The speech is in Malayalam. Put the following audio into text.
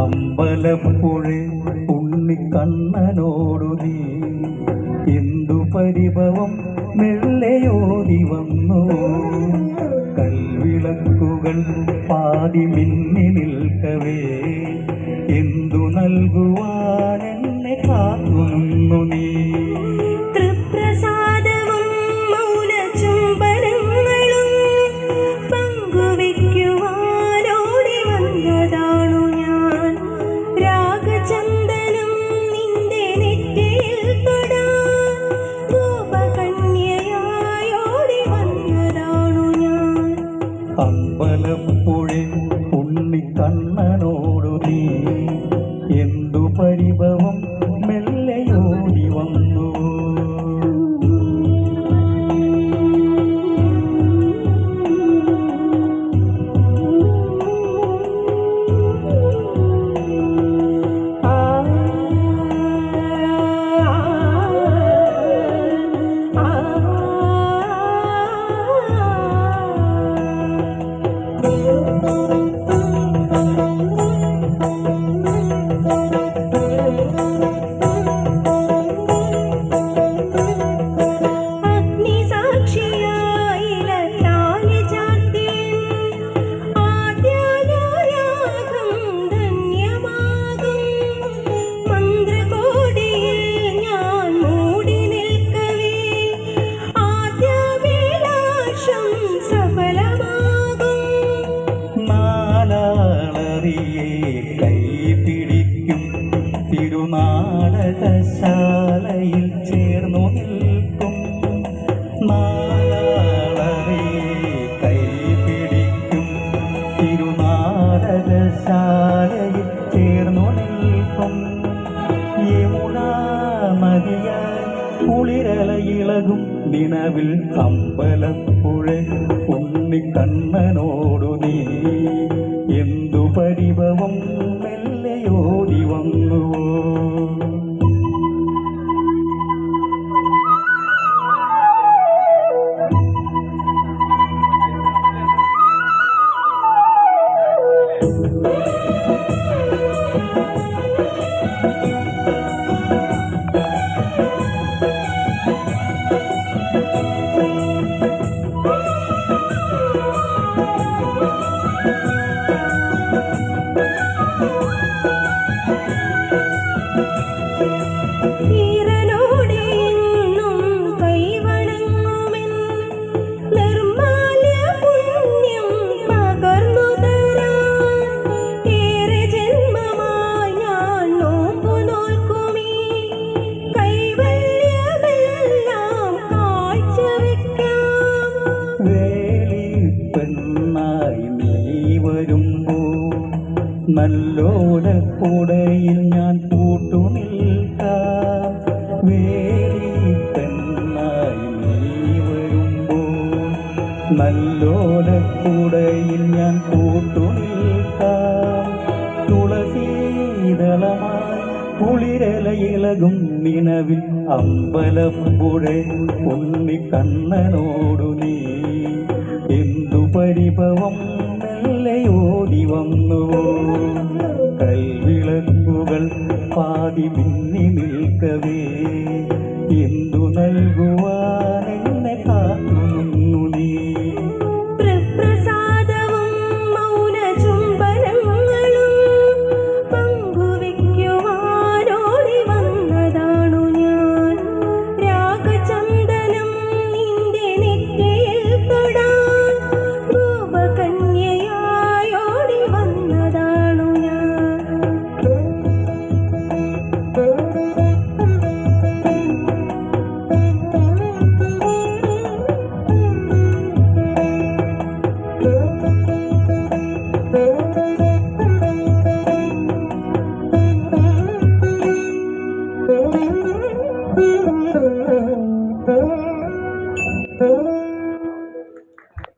അമ്പലപ്പുഴ ഉണ്ണിക്കണ്ണനോടു നീ എന്തു പരിഭവം മെല്ലെയോടി വന്നു. കൽവിളക്കുകൾ പാതി മിന്നി നിൽക്കവേ എന്തു നൽകുവാൻ എന്നെ കാത്തുനിന്നു നീ. അമ്പലപ്പുഴ ഉണ്ണിക്കണ്ണനോടു നീ എന്തു പരിഭവം മെല്ലെയോടി വന്നു. കൈപിടിക്കും തിരുനാടകശാലയിൽ ചേർന്നു നിൽക്കും. നാളറിയെ കൈപിടിക്കും തിരുനാടകശാലയിൽ ചേർന്നു നിൽക്കും. യമുനാ നദിയായി കുളിരലയിളകും നിലവിൽ അമ്പലപ്പുഴ ഉണ്ണിക്കണ്ണനോടു നീ എന്തു പരിഭവം മെല്ലെയോടി വന്നുവോ. നല്ലോലക്കൂടയിൽ ഞാൻ കൂട്ടുനിൽക്കാം. വേലിപ്പെണ്ണായി നീ വരുമ്പോൾ നല്ലോലക്കൂടയിൽ ഞാൻ കൂട്ടുനിൽക്കാം. തുളസീതളമായി കുളിരലയിളകും നിലവിൽ അമ്പലപ്പുഴ ഉണ്ണിക്കണ്ണനോടു നീ എന്തു പരിഭവം മെല്ലെയോടി വന്നുവോ. കൽവിളക്കുകൾ പാതി മിന്നി നിൽക്കവേ എന്തു നൽകും